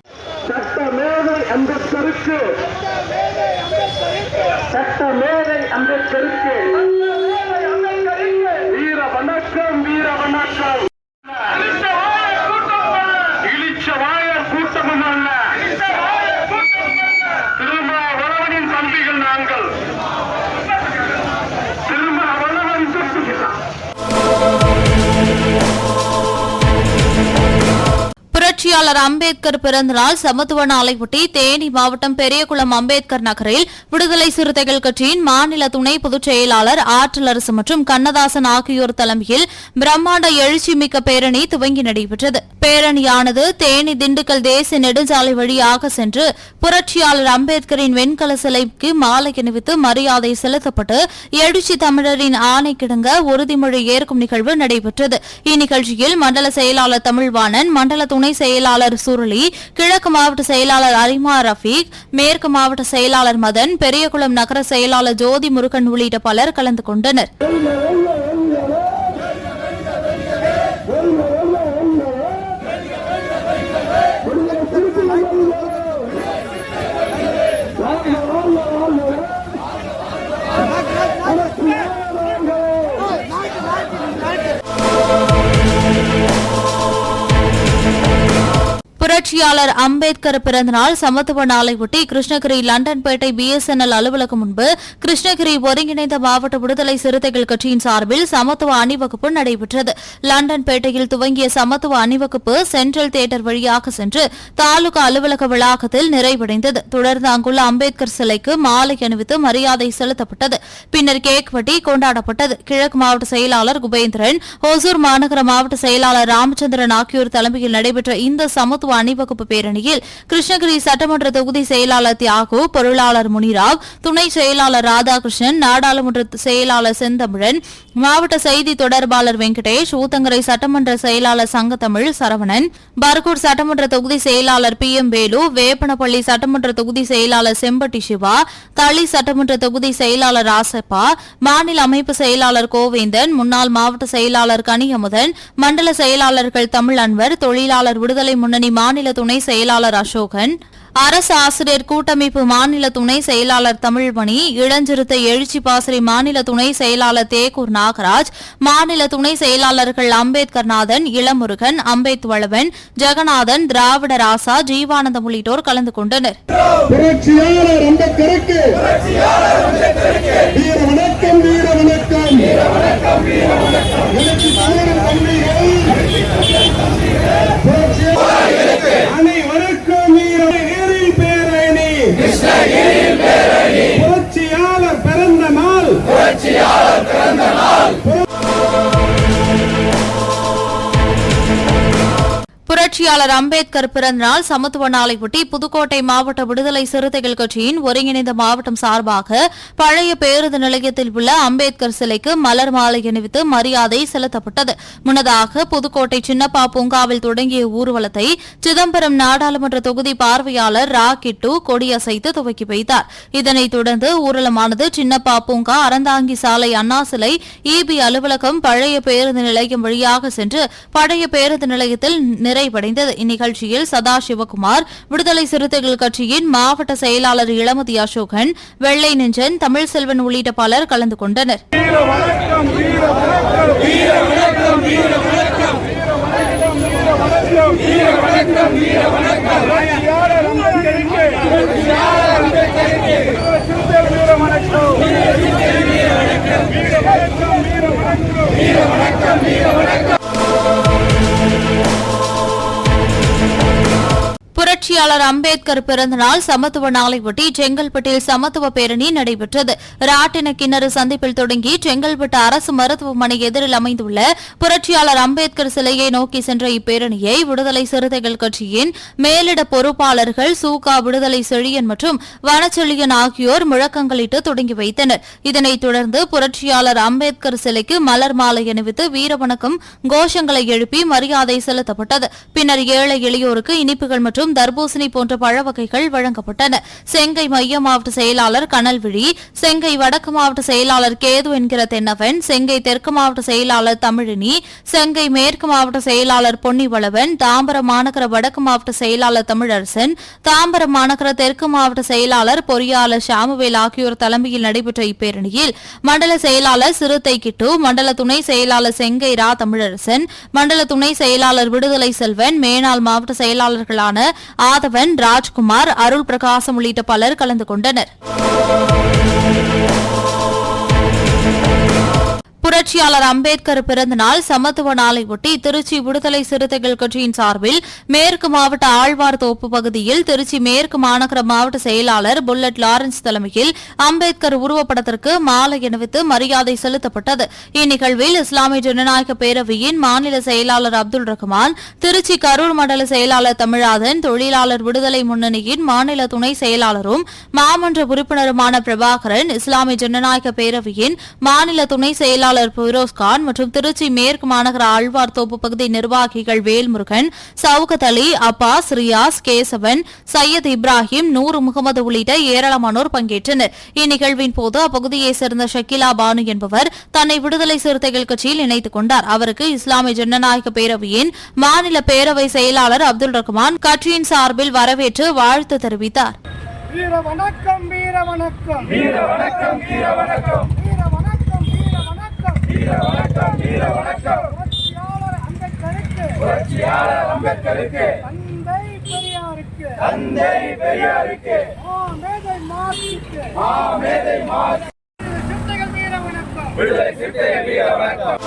புரட்சியாளர் அம்பேத்கர் பிறந்தநாள் சமத்துவ நாளையொட்டி தேனி மாவட்டம் பெரியகுளம் அம்பேத்கர் நகரில் விடுதலை சிறுத்தைகள் கட்சியின் மாநில துணை பொதுச் செயலாளர் ஆற்றலரசு மற்றும் கண்ணதாசன் ஆகியோர் தலைமையில் பிரம்மாண்ட எழுச்சிமிக்க பேரணி துவங்கி நடைபெற்றது. பேரணியானது தேனி திண்டுக்கல் தேசிய நெடுஞ்சாலை வழியாக சென்று புரட்சியாளர் அம்பேத்கரின் வெண்கல சிலைக்கு மாலை அணிவித்து மரியாதை செலுத்தப்பட்டு எழுச்சி தமிழரின் ஆணைக்கிடங்க உறுதிமொழி ஏற்கும் நிகழ்வு நடைபெற்றது. இந்நிகழ்ச்சியில் மண்டல செயலாளர் தமிழ்வாணன், மண்டல துணை செயலாளர் சுருளி, கிழக்கு மாவட்ட செயலாளர் அரிமா ரஃபீக், மேற்கு மாவட்ட செயலாளர் மதன், பெரியகுளம் நகர செயலாளர் ஜோதி முருகன் உள்ளிட்ட பலர் கலந்து கொண்டனர். புரட்சியாளர் அம்பேத்கர் பிறந்தநாள் சமத்துவ நாளையொட்டி கிருஷ்ணகிரி லண்டன்பேட்டை BSNL அலுவலகம் முன்பு கிருஷ்ணகிரி ஒருங்கிணைந்த மாவட்ட விடுதலை சிறுத்தைகள் கட்சியின் சார்பில் சமத்துவ அணிவகுப்பு நடைபெற்றது. லண்டன்பேட்டையில் துவங்கிய சமத்துவ அணிவகுப்பு சென்ட்ரல் தியேட்டர் வழியாக சென்று தாலுகா அலுவலக வளாகத்தில் நிறைவடைந்தது. தொடர்ந்து அங்குள்ள அம்பேத்கர் சிலைக்கு மாலை அணிவித்து மரியாதை செலுத்தப்பட்டது. பின்னர் கேக் வெட்டி கொண்டாடப்பட்டது. கிழக்கு மாவட்ட செயலாளர் குபேந்திரன், ஓசூர் மாநகர மாவட்ட செயலாளர் ராமச்சந்திரன் ஆகியோர் தலைமையில் நடைபெற்ற இந்த சமத்துவ அணிவகுப்பு பேரணியில் கிருஷ்ணகிரி சட்டமன்ற தொகுதி செயலாளர் தியாகு, பொருளாளர் முனிராவ், துணை செயலாளர் ராதாகிருஷ்ணன், நாடாளுமன்ற செயலாளர் செந்தமிழன், மாவட்ட செய்தி தொடர்பாளர் வெங்கடேஷ், ஊத்தங்கரை சட்டமன்ற செயலாளர் சங்கத்தமிழ் சரவணன், பர்கூர் சட்டமன்ற தொகுதி செயலாளர் PM வேலு, வேப்பனப்பள்ளி சட்டமன்ற தொகுதி செயலாளர் செம்பட்டி சிவா, தளி சட்டமன்ற தொகுதி செயலாளர் ராசப்பா, மாநில அமைப்பு செயலாளர் கோவேந்தன், முன்னாள் மாவட்ட செயலாளர் கனியமுதன், மண்டல செயலாளர்கள் தமிழ் அன்வர், தொழிலாளர் விடுதலை முன்னணி மாநில துணை செயலாளர் அசோகன், அரசு ஆசிரியர் கூட்டமைப்பு மாநில துணை செயலாளர் தமிழ்மணி, இளஞ்சிறுத்தை எழுச்சி பாசறை மாநில துணை செயலாளர் தேக்கூர் நாகராஜ், மாநில துணை செயலாளர்கள் அம்பேத்கர் நாதன், இளமுருகன், அம்பேத்வளவன், ஜெகநாதன், திராவிட ராசா, ஜீவானந்தம் உள்ளிட்டோர் கலந்து கொண்டனர். புரட்சியாளர் பிறந்த நாள் புரட்சியாளர் அம்பேத்கர் பிறந்தநாள் சமத்துவ நாளையொட்டி புதுக்கோட்டை மாவட்ட விடுதலை சிறுத்தைகள் கட்சியின் ஒருங்கிணைந்த மாவட்டம் சார்பாக பழைய பேருந்து நிலையத்தில் உள்ள அம்பேத்கர் சிலைக்கு மலர் மாலை அணிவித்து மரியாதை செலுத்தப்பட்டது. முன்னதாக புதுக்கோட்டை சின்னப்பா பூங்காவில் தொடங்கிய ஊர்வலத்தை சிதம்பரம் நாடாளுமன்ற தொகுதி பார்வையாளர் ராக்கிட்டு கொடியசைத்து துவக்கி வைத்தார். இதனைத் தொடர்ந்து ஊர்வலமானது சின்னப்பா பூங்கா, அறந்தாங்கி சாலை, அண்ணா சிலை, EB அலுவலகம், பழைய பேருந்து நிலையம் வழியாக சென்று பழைய பேருந்து நிலையத்தில் நிறைவடைந்தது. இந்நிகழ்ச்சியில் சதாசிவகுமார், விடுதலை சிறுத்தைகள் கட்சியின் மாவட்ட செயலாளர் இளமதி அசோகன், வெள்ளை நெஞ்சன், தமிழ்செல்வன் உள்ளிட்ட பலர் கலந்து கொண்டனர். புரட்சியாளர் அம்பேத்கர் பிறந்த நாள் சமத்துவ நாளையொட்டி செங்கல்பட்டில் சமத்துவ பேரணி நடைபெற்றது. ராட்டின கிணறு சந்திப்பில் தொடங்கி செங்கல்பட்டு அரசு மருத்துவமனை எதிரில் அமைந்துள்ள புரட்சியாளர் அம்பேத்கர் சிலையை நோக்கி சென்ற இப்பேரணியை விடுதலை சிறுத்தைகள் கட்சியின் மேலிட பொறுப்பாளர்கள் சூகா விடுதலை செழியன் மற்றும் வனச்செழியன் ஆகியோர் முழக்கங்களிட்டு தொடங்கி வைத்தனர். இதனைத் தொடர்ந்து புரட்சியாளர் அம்பேத்கர் சிலைக்கு மலர் மாலை அணிவித்து வீரவணக்கம் கோஷங்களை எழுப்பி மரியாதை செலுத்தப்பட்டது. பின்னர் ஏழை எளியோருக்கு இனிப்புகள் மற்றும் தர்பூசணி போன்ற பழ வகைகள் வழங்கப்பட்டன. செங்கை மைய மாவட்ட செயலாளர் கனல்விழி, செங்கை வடக்கு மாவட்ட செயலாளர் கேது என்கிற தென்னவன், செங்கை தெற்கு மாவட்ட செயலாளர் தமிழினி, செங்கை மேற்கு மாவட்ட செயலாளர் பொன்னிவளவன், தாம்பரம் மாநகர வடக்கு மாவட்ட செயலாளர் தமிழரசன், தாம்பரம் மாநகர தெற்கு மாவட்ட செயலாளர் பொறியாளர் ஷாமுவேல் ஆகியோர் தலைமையில் நடைபெற்ற இப்பேரணியில் மண்டல செயலாளர் சிறுத்தை கிட்டு, மண்டல துணை செயலாளர் செங்கை ரா தமிழரசன், மண்டல துணை செயலாளர் விடுதலை செல்வன், மேனாள் மாவட்ட செயலாளர்களான ஆதவன், ராஜ்குமார், அருள் பிரகாசம் உள்ளிட்ட பலர் கலந்து கொண்டனர். புரட்சியாளர் அம்பேத்கர் பிறந்த நாள் சமத்துவ நாளையொட்டி திருச்சி விடுதலை சிறுத்தைகள் கட்சியின் சார்பில் மேற்கு மாவட்ட ஆழ்வார்தோப்பு பகுதியில் திருச்சி மேற்கு மாநகர மாவட்ட செயலாளர் புல்லட் லாரன்ஸ் தலைமையில் அம்பேத்கர் உருவப்படத்திற்கு மாலை அணிவித்து மரியாதை செலுத்தப்பட்டது. இந்நிகழ்வில் இஸ்லாமிய ஜனநாயக பேரவையின் மாநில செயலாளர் அப்துல் ரஹ்மான், திருச்சி கரூர் மண்டல செயலாளர் தமிழாதன், தொழிலாளர் விடுதலை முன்னணியின் மாநில துணை செயலாளரும் மாமன்ற உறுப்பினருமான பிரபாகரன், இஸ்லாமிய ஜனநாயக பேரவையின் மாநில துணை செயலாளர் பிரோஸ்கான் மற்றும் திருச்சி மேற்கு மாநகர ஆழ்வார்தோப்பு பகுதி நிர்வாகிகள் வேல்முருகன், சவுகத் அலி, அப்பாஸ், ரியாஸ், கேசவன், சையத் இப்ராஹிம், நூர் முகமது உள்ளிட்ட ஏராளமானோர் பங்கேற்றனர். இந்நிகழ்வின் போது அப்பகுதியைச் சேர்ந்த ஷக்கிலா பானு என்பவர் தன்னை விடுதலை சிறுத்தைகள் கட்சியில் இணைத்துக் கொண்டார். அவருக்கு இஸ்லாமிய ஜனநாயக பேரவையின் மாநில பேரவை செயலாளர் அப்துல் ரஹ்மான் கட்சியின் சார்பில் வரவேற்று வாழ்த்து தெரிவித்தார். வீர வணக்கம், வீர வணக்கம், வீர வணக்கம், வீர வணக்கம், வீர வணக்கம், வீர வணக்கம், வீர வணக்கம், வீர வணக்கம். புரட்சியாளர் அம்பேத்கருக்கு, புரட்சியாளர் அம்பேத்கருக்கு, தந்தை பெரியாருக்கு, தந்தை பெரியாருக்கு, மேதை மார்க்சுக்கு, மேதை மார்க்ஸ். சிறுத்தைகள் வீர வணக்கம், விடுதலை சிறுத்தைகள் வீர வணக்கம்.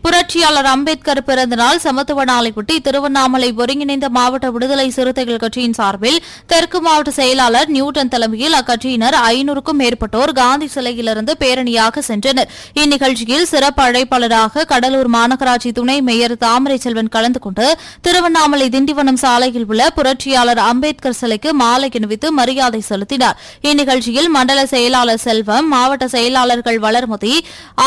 புரட்சியாளர் அம்பேத்கர் பிறந்த நாள் சமத்துவ நாளையொட்டி திருவண்ணாமலை ஒருங்கிணைந்த மாவட்ட விடுதலை சிறுத்தைகள் கட்சியின் சார்பில் தெற்கு மாவட்ட செயலாளர் நியூட்டன் தலைமையில் அக்கட்சியினர் 500க்கும் மேற்பட்டோர் காந்தி சிலையிலிருந்து பேரணியாக சென்றனர். இந்நிகழ்ச்சியில் சிறப்பு அழைப்பாளராக கடலூர் மாநகராட்சி துணை மேயர் தாமரை செல்வன் கலந்து கொண்டு திருவண்ணாமலை திண்டிவனம் சாலையில் உள்ள புரட்சியாளர் அம்பேத்கர் சிலைக்கு மாலை அணிவித்து மரியாதை செலுத்தினார். இந்நிகழ்ச்சியில் மண்டல செயலாளர் செல்வம், மாவட்ட செயலாளர்கள் வளர்மதி,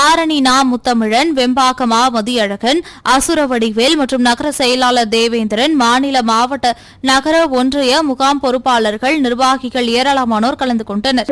ஆரணி நா முத்தமிழன், வெம்பாக்கமா மதியழகன், அசுரவடிவேல் மற்றும் நகர செயலாளர் தேவேந்திரன், மாநில மாவட்ட நகர ஒன்றிய முகாம் பொறுப்பாளர்கள், நிர்வாகிகள் ஏராளமானோர் கலந்து கொண்டனர்.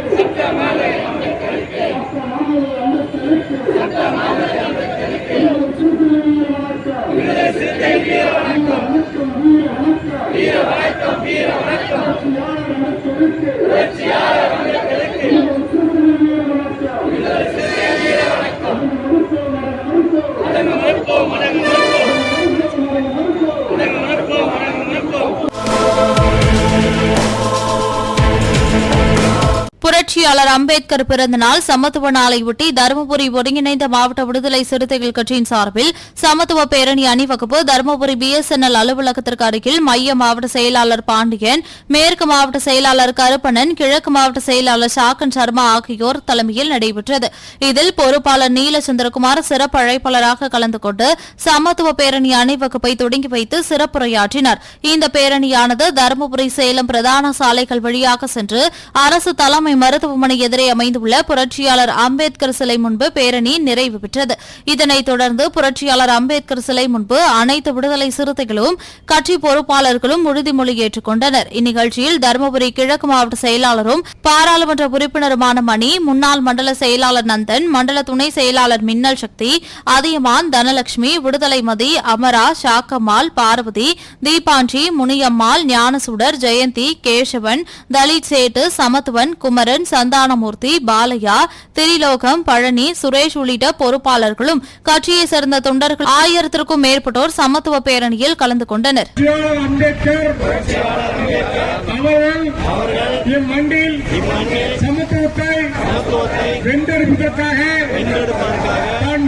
புரட்சியாளர் அம்பேத்கர் பிறந்த நாள் சமத்துவ நாளையொட்டி தருமபுரி ஒருங்கிணைந்த மாவட்ட விடுதலை சிறுத்தைகள் கட்சியின் சார்பில் சமத்துவ பேரணி அணிவகுப்பு தருமபுரி BSNL அலுவலகத்திற்கு அருகில் மைய மாவட்ட செயலாளர் பாண்டியன், மேற்கு மாவட்ட செயலாளர் கருப்பணன், கிழக்கு மாவட்ட செயலாளர் சாக்கன் சர்மா ஆகியோர் தலைமையில் நடைபெற்றது. இதில் பொறுப்பாளர் நீலச்சந்திரகுமார் சிறப்பு அழைப்பாளராக கலந்து கொண்டு சமத்துவ பேரணி அணிவகுப்பை தொடங்கி வைத்து சிறப்புரையாற்றினார். இந்த பேரணியானது தருமபுரி சேலம் பிரதான சாலைகள் வழியாக சென்று அரசு தலைமை மருத்துவமனை எதிரே அமைந்துள்ள புரட்சியாளர் அம்பேத்கர் சிலை முன்பு பேரணி நிறைவு பெற்றது. இதனைத் தொடர்ந்து புரட்சியாளர் அம்பேத்கர் சிலை முன்பு அனைத்து விடுதலை சிறுத்தைகளும் கட்சி பொறுப்பாளர்களும் உறுதிமொழி ஏற்றுக் கொண்டனர். இந்நிகழ்ச்சியில் தருமபுரி கிழக்கு மாவட்ட செயலாளரும் பாராளுமன்ற உறுப்பினருமான மணி, முன்னாள் மண்டல செயலாளர் நந்தன், மண்டல துணை செயலாளர் மின்னல் சக்தி, அதியமான், தனலட்சுமி, விடுதலை மதி, அமரா, சாக்கம்மாள், பார்வதி, தீபாஞ்சி, முனியம்மாள், ஞானசுடர், ஜெயந்தி, கேசவன், தலித் சேட்டு, சமத்துவன், குமரன், சந்தானமூர்த்தி, பாலையா, திரிலோகம், பழனி, சுரேஷ் உள்ளிட்ட பொறுப்பாளர்களும் கட்சியை சேர்ந்த தொண்டர்கள் 1000க்கும் மேற்பட்டோர் சமத்துவ பேரணியில் கலந்து கொண்டனர்.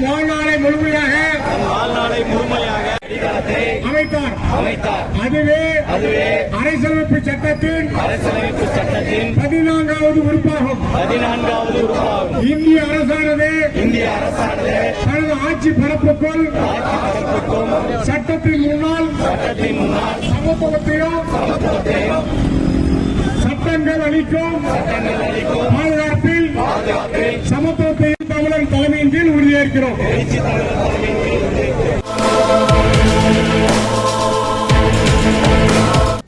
வாழ்நாளை முழுமையாக அமைத்தார். அதுவே அரசியலமைப்பு சட்டத்தின் 14வது உறுப்பாகும். இந்திய அரசானது தனது ஆட்சி பரப்புக்குள் சட்டத்தின் முன்னால் சமத்துவத்தையும் சட்டங்கள் அளிக்கும் பாதுகாப்பில் சமத்துவத்தையும் தமிழர் தலைமையின் கீழ் உறுதியேற்கிறோம்.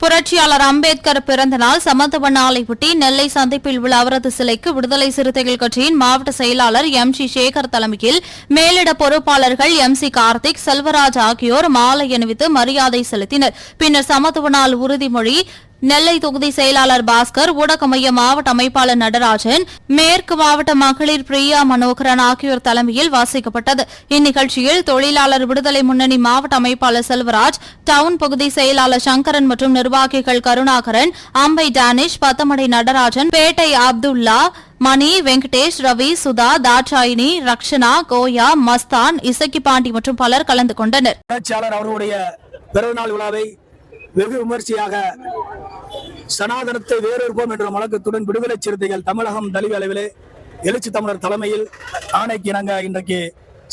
புரட்சியாளர் அம்பேத்கர் பிறந்த நாள் சமத்துவ நாளையொட்டி நெல்லை சந்திப்பில் உள்ள அவரது சிலைக்கு விடுதலை சிறுத்தைகள் கட்சியின் மாவட்ட செயலாளர் எம்.சி. சேகர் தலைமையில் மேலிட பொறுப்பாளர்கள் எம்.சி. கார்த்திக், செல்வராஜ் ஆகியோர் மாலை அணிவித்து மரியாதை செலுத்தினர். பின்னர் சமத்துவ நாள் உறுதிமொழி நெல்லை தொகுதி செயலாளர் பாஸ்கர், ஊடக மைய மாவட்ட அமைப்பாளர் நடராஜன், மேற்கு மாவட்ட மகளிர் பிரியா மனோகரன் ஆகியோர் தலைமையில் வாசிக்கப்பட்டது. இந்நிகழ்ச்சியில் தொழிலாளர் விடுதலை முன்னணி மாவட்ட அமைப்பாளர் செல்வராஜ், டவுன் பகுதி செயலாளர் சங்கரன் மற்றும் நிர்வாகிகள் கருணாகரன், அம்பை டேனிஷ், பத்தமடை நடராஜன், பேட்டை அப்துல்லா, மணி, வெங்கடேஷ், ரவி, சுதா, தாட்சாயினி, ரக்ஷனா, கோயா, மஸ்தான், இசக்கி பாண்டி மற்றும் பலர் கலந்து கொண்டனர். அவருடைய பிறந்தநாள் விழாவை வெகு விமர்சையாக சனாதனத்தை வேறொருப்போம் என்ற முழக்கத்துடன் விடுதலை சிறுத்தைகள் தமிழகம் தழுவிய அளவிலே எழுச்சி தமிழர் தலைமையில் ஆணைக்கு இணங்க இன்றைக்கு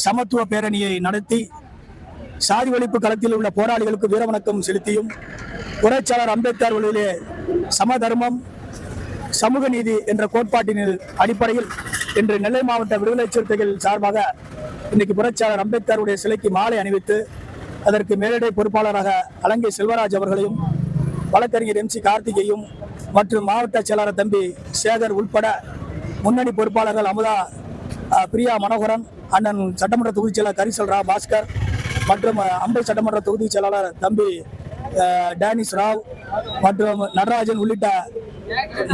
சமத்துவ பேரணியை நடத்தி சாதி ஒழிப்பு களத்தில் உள்ள போராளிகளுக்கு வீரவணக்கம் செலுத்தியும் புரட்சியாளர் அம்பேத்கர் வழியிலே சமதர்மம் சமூக நீதி என்ற கோட்பாட்டின் அடிப்படையில் இன்று நெல்லை மாவட்ட விடுதலை சிறுத்தைகள் சார்பாக இன்றைக்கு புரட்சியாளர் அம்பேத்கருடைய சிலைக்கு மாலை அணிவித்து அதற்கு மேலிடை பொறுப்பாளராக அலங்கை செல்வராஜ் அவர்களையும் வழக்கறிஞர் எம்.சி. கார்த்திகையும் மற்றும் மாவட்ட செயலாளர் தம்பி சேகர் உட்பட முன்னணி பொறுப்பாளர்கள் அமுதா, பிரியா மனோகரன், அண்ணன் சட்டமன்ற தொகுதி செயலாளர் கரிசல் ரா பாஸ்கர் மற்றும் அம்பை சட்டமன்ற தொகுதி செயலாளர் தம்பி டேனிஷ் ராவ் மற்றும் நடராஜன் உள்ளிட்ட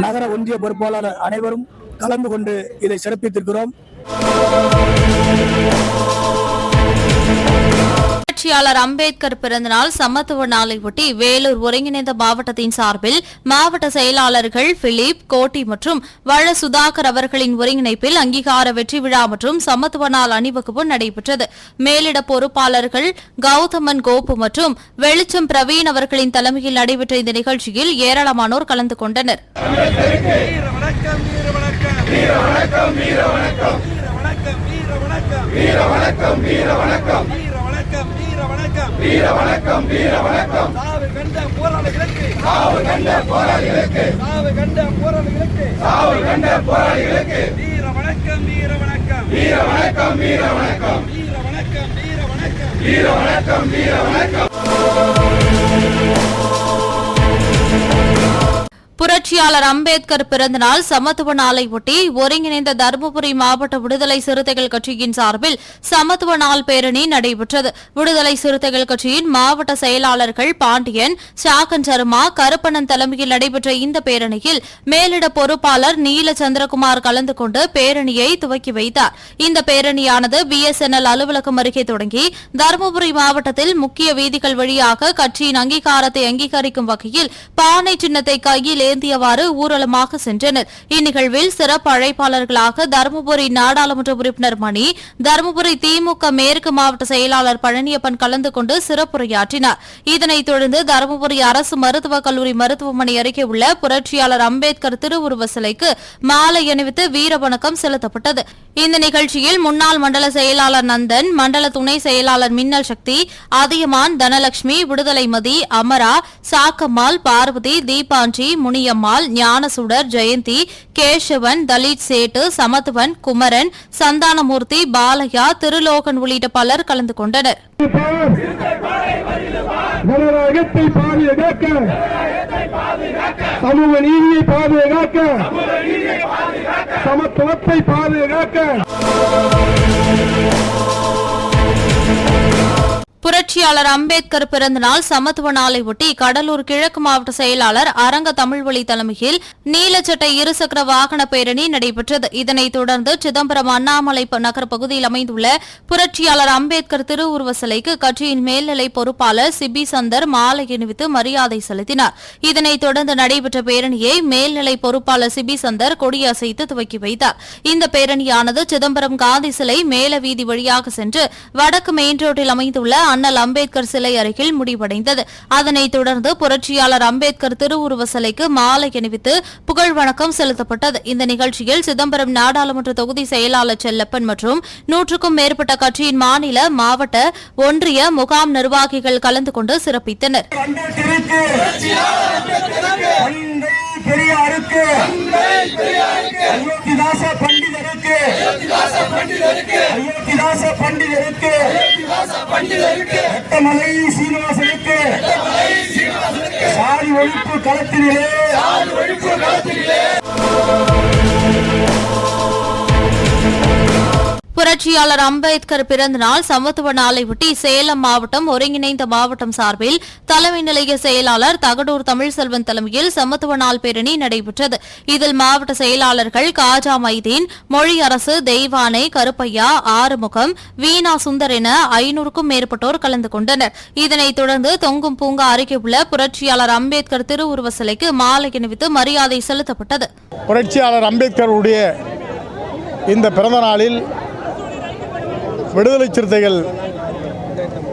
நகர ஒன்றிய பொறுப்பாளர் அனைவரும் கலந்து கொண்டு இதை சிறப்பித்திருக்கிறோம். புரட்சியாளர் அம்பேத்கர் பிறந்தநாள் சமத்துவ நாளையொட்டி வேலூர் ஒருங்கிணைந்த மாவட்டத்தின் சார்பில் மாவட்ட செயலாளர்கள் பிலிப், கோட்டி மற்றும் வழ சுதாகர் அவர்களின் ஒருங்கிணைப்பில் அங்கீகார வெற்றி விழா மற்றும் சமத்துவ நாள் அணிவகுப்பு நடைபெற்றது. மேலிட பொறுப்பாளர்கள் கௌதமன் கோப்பு மற்றும் வெளிச்சம் பிரவீன் அவர்களின் தலைமையில் நடைபெற்ற இந்த நிகழ்ச்சியில் ஏராளமானோர் கலந்து கொண்டனர். வீர வணக்கம் வீர வணக்கம் சாவு கண்ட போராளிகளுக்கு சாவு கண்ட போராளிகளுக்கு சாவு கண்ட போராளிகளுக்கு சாவு கண்ட போராளிகளுக்கு வீர வணக்கம் வீர வணக்கம் வீர வணக்கம் வீர வணக்கம் வீர வணக்கம் வீர வணக்கம் வீர வணக்கம் வீர வணக்கம். புரட்சியாளர் அம்பேத்கர் பிறந்தநாள் சமத்துவ நாளையொட்டி ஒருங்கிணைந்த தருமபுரி மாவட்ட விடுதலை சிறுத்தைகள் கட்சியின் சார்பில் சமத்துவ நாள் பேரணி நடைபெற்றது. விடுதலை சிறுத்தைகள் கட்சியின் மாவட்ட செயலாளர்கள் பாண்டியன், சாக்கன் சர்மா, கருப்பணன் தலைமையில் நடைபெற்ற இந்த பேரணியில் மேலிட பொறுப்பாளர் நீல சந்திரகுமார் கலந்து கொண்டு பேரணியை துவக்கி வைத்தார். இந்த பேரணியானது BSNL அலுவலகம் அருகே தொடங்கி தருமபுரி மாவட்டத்தில் முக்கிய வீதிகள் வழியாக கட்சியின் அங்கீகாரத்தை அங்கீகரிக்கும் வகையில் பானை சின்னத்தை கையில் ஏந்தியவாறு ஊர்வலமாக சென்றனர். இந்நிகழ்வில் சிறப்பு அழைப்பாளர்களாக தருமபுரி நாடாளுமன்ற உறுப்பினர் மணி, தருமபுரி திமுக மேற்கு மாவட்ட செயலாளர் பழனியப்பன் கலந்து கொண்டு சிறப்புரையாற்றினார். இதனைத் தொடர்ந்து தருமபுரி அரசு மருத்துவக் கல்லூரி மருத்துவமனை அருகே உள்ள புரட்சியாளர் அம்பேத்கர் திருவுருவ சிலைக்கு மாலை அணிவித்து வீரவணக்கம் செலுத்தப்பட்டது. இந்த நிகழ்ச்சியில் முன்னாள் மண்டல செயலாளர் நந்தன், மண்டல துணை செயலாளர் மின்னல் சக்தி, அதியமான், தனலட்சுமி, விடுதலை மதி, அமரா, சாக்கம்மாள், பார்வதி, தீபாஞ்சி, முனியம்மாள், ஞானசுடர், ஜெயந்தி, கேசவன், தலித் சேட்டு, சமத்துவன், குமரன், சந்தானமூர்த்தி, பாலையா, திருலோகன் உள்ளிட்ட பலர் கலந்து கொண்டனர். ஜனநாயகத்தை பாதுகாக்க, சமூக நீதியை பாதுகாக்க, சமத்துவத்தை பாதுகாக்க. புரட்சியாளர் அம்பேத்கர் பிறந்தநாள் சமத்துவ நாளையொட்டி கடலூர் கிழக்கு மாவட்ட செயலாளர் அரங்க தமிழ்வழி தலைமையில் நீலச்சட்டை இருசக்கர வாகன பேரணி நடைபெற்றது. இதனைத் தொடர்ந்து சிதம்பரம் அண்ணாமலை நகர் பகுதியில் அமைந்துள்ள புரட்சியாளர் அம்பேத்கர் திருவுருவ சிலைக்கு கட்சியின் மேல்நிலை பொறுப்பாளர் சிபி சந்தர் மாலை அணிவித்து மரியாதை செலுத்தினார். இதனைத் தொடர்ந்து நடைபெற்ற பேரணியை மேல்நிலை பொறுப்பாளர் சிபி சந்தர் கொடியசைத்து துவக்கி வைத்தார். இந்த பேரணியானது சிதம்பரம் காந்தி சிலை மேல வீதி வழியாக சென்று வடக்கு மெயின் ரோட்டில் அமைந்துள்ள அண்ணல் அம்பேத்கர் சிலை அருகில் முடிவடைந்தது. அதனைத் தொடர்ந்து புரட்சியாளர் அம்பேத்கர் திருவுருவ சிலைக்கு மாலை அணிவித்து புகழ் வணக்கம் செலுத்தப்பட்டது. இந்த நிகழ்ச்சியில் சிதம்பரம் நாடாளுமன்ற தொகுதி செயலாளர் செல்லப்பன் மற்றும் 100க்கும் மேற்பட்ட கட்சியின் மாநில, மாவட்ட, ஒன்றிய, முகாம் நிர்வாகிகள் கலந்து கொண்டு சிறப்பித்தனர். பெரியாருக்கு, அயோத்திதாச பண்டிதருக்கு, ரத்தமலை சீனிவாசனுக்கு, சாதி ஒழிப்பு களத்திலே புரட்சியாளர் அம்பேத்கர் பிறந்த நாள் சமத்துவ நாளையொட்டி சேலம் மாவட்டம் ஒருங்கிணைந்த மாவட்டம் சார்பில் தலைமை நிலைய செயலாளர் தகடூர் தமிழ்செல்வன் தலைமையில் சமத்துவ நாள் பேரணி நடைபெற்றது. இதில் மாவட்ட செயலாளர்கள் காஜா மைதீன், மொழியரசு, தெய்வானை, கருப்பையா, ஆறுமுகம், வீணா சுந்தர் என 500க்கும் மேற்பட்டோர் கலந்து கொண்டனர். இதனைத் தொடர்ந்து தொங்கும் பூங்கா அருகே உள்ள புரட்சியாளர் அம்பேத்கர் திருவுருவ சிலைக்கு மாலை அணிவித்து மரியாதை செலுத்தப்பட்டது. புரட்சியாளர் அம்பேத்கருடைய இந்த பிறந்த நாளில் விடுதலை சிறுத்தைகள்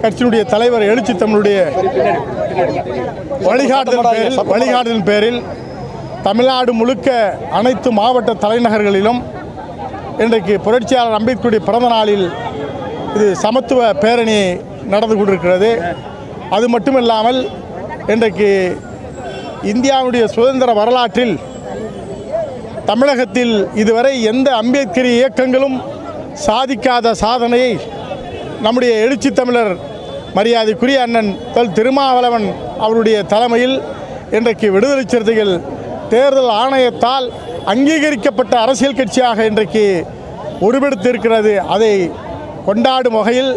கட்சியினுடைய தலைவர் எழுச்சி தமிழுடைய வழிகாட்டுதலின் பேரில் தமிழ்நாடு முழுக்க அனைத்து மாவட்ட தலைநகர்களிலும் இன்றைக்கு புரட்சியாளர் அம்பேத்கருடைய பிறந்த நாளில் இது சமத்துவ பேரணி நடந்து கொண்டிருக்கிறது. அது மட்டுமில்லாமல் இன்றைக்கு இந்தியாவுடைய சுதந்திர வரலாற்றில் தமிழகத்தில் இதுவரை எந்த அம்பேத்கரிய இயக்கங்களும் சாதிக்காத சாதனையை நம்முடைய எழுச்சி தமிழர் மரியாதைக்குரிய அண்ணன் திருமாவளவன் அவருடைய தலைமையில் இன்றைக்கு விடுதலை சிறுத்தைகள் தேர்தல் ஆணையத்தால் அங்கீகரிக்கப்பட்ட அரசியல் கட்சியாக இன்றைக்கு உருவெடுத்திருக்கிறது. அதை கொண்டாடும் வகையில்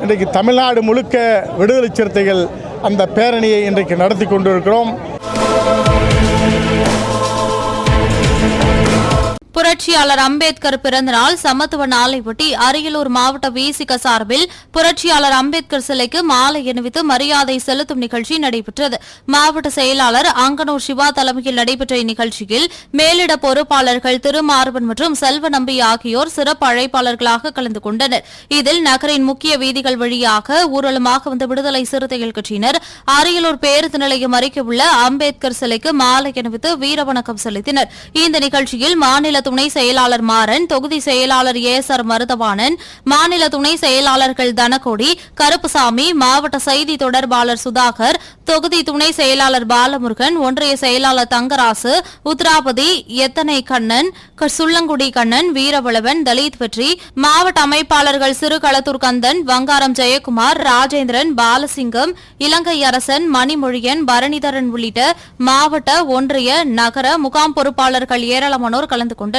இன்றைக்கு தமிழ்நாடு முழுக்க விடுதலை சிறுத்தைகள் அந்த பேரணியை இன்றைக்கு நடத்தி கொண்டிருக்கிறோம். புரட்சியாளர் அம்பேத்கர் பிறந்த நாள் சமத்துவ நாளையொட்டி அரியலூர் மாவட்ட விசிக சார்பில் புரட்சியாளர் அம்பேத்கர் சிலைக்கு மாலை அணிவித்து மரியாதை செலுத்தும் நிகழ்ச்சி நடைபெற்றது. மாவட்ட செயலாளர் அங்கனூர் சிவா தலைமையில் நடைபெற்ற இந்நிகழ்ச்சியில் மேலிட பொறுப்பாளர்கள் திருமார்பன் மற்றும் செல்வ நம்பி ஆகியோர் சிறப்பு அழைப்பாளர்களாக கலந்து கொண்டனர். இதில் நகரின் முக்கிய வீதிகள் வழியாக ஊர்வலமாக வந்த விடுதலை சிறுத்தைகள் கட்சியினர் அரியலூர் பேருந்து நிலையம் அருகே உள்ள அம்பேத்கர் சிலைக்கு மாலை அணிவித்து வீரவணக்கம் செலுத்தினர். இந்த நிகழ்ச்சியில் மாநில துணை செயலாளர் மாறன், தொகுதி செயலாளர் ஏ.ஆர். மருதவாணன், மாநில துணை செயலாளர்கள் தனகோடி, கருப்புசாமி, மாவட்ட செய்தி தொடர்பாளர் சுதாகர், தொகுதி துணை செயலாளர் பாலமுருகன், ஒன்றிய செயலாளர் தங்கராசு, உத்ராபதி, எத்தனை கண்ணன், சுள்ளங்குடி கண்ணன், வீரவளவன், தலித் வெற்றி, மாவட்ட அமைப்பாளர்கள் சிறுகளத்தூர் கந்தன், வங்காரம் ஜெயக்குமார், ராஜேந்திரன், பாலசிங்கம், இலங்கை அரசன், மணிமொழியன், பரணிதரன் உள்ளிட்ட மாவட்ட, ஒன்றிய, நகர முகாம் பொறுப்பாளர்கள் ஏராளமானோர் கலந்து கொண்டனர்.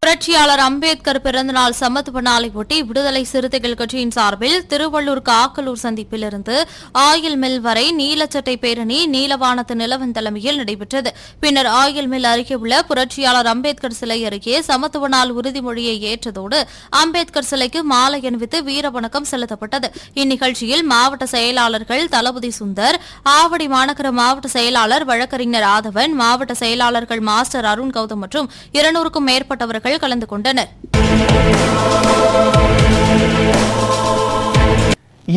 புரட்சியாளர் அம்பேத்கர் பிறந்தநாள் சமத்துவ நாளையொட்டி விடுதலை சிறுத்தைகள் கட்சியின் சார்பில் திருவள்ளூர் காக்கலூர் சந்திப்பிலிருந்து ஆயில் மில் வரை நீலச்சட்டை பேரணி நீலவானத்து நிலவன் தலைமையில் நடைபெற்றது. பின்னர் ஆயில் மில் அருகே உள்ள புரட்சியாளர் அம்பேத்கர் சிலை அருகே சமத்துவ நாள் உறுதிமொழியை ஏற்றதோடு அம்பேத்கர் சிலைக்கு மாலை அணிவித்து வீரவணக்கம் செலுத்தப்பட்டது. இந்நிகழ்ச்சியில் மாவட்ட செயலாளர்கள் தளபதி சுந்தர், ஆவடி மாநகர மாவட்ட செயலாளர் வழக்கறிஞர் ஆதவன், மாவட்ட செயலாளர்கள் மாஸ்டர் அருண் கௌதம் மற்றும் 200க்கும் மேற்பட்டவர்கள் கலந்து கொண்டனர்.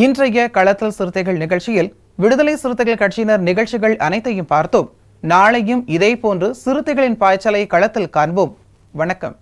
இன்றைய களத்தல் சிறுத்தைகள் நிகழ்ச்சியில் விடுதலை சிறுத்தைகள் கட்சியினர் நிகழ்ச்சிகள் அனைத்தையும் பார்த்தோம். நாளையும் இதேபோன்று சிறுத்தைகளின் பாய்ச்சலை களத்தில் காண்போம். வணக்கம்.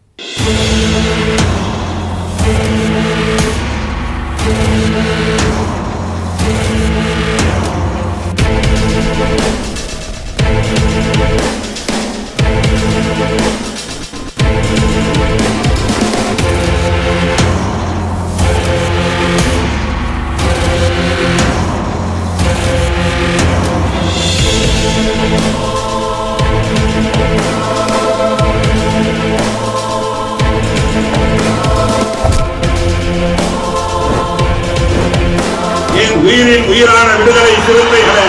உயிரின் உயிரான விடுதலை சிறுத்தைகளே,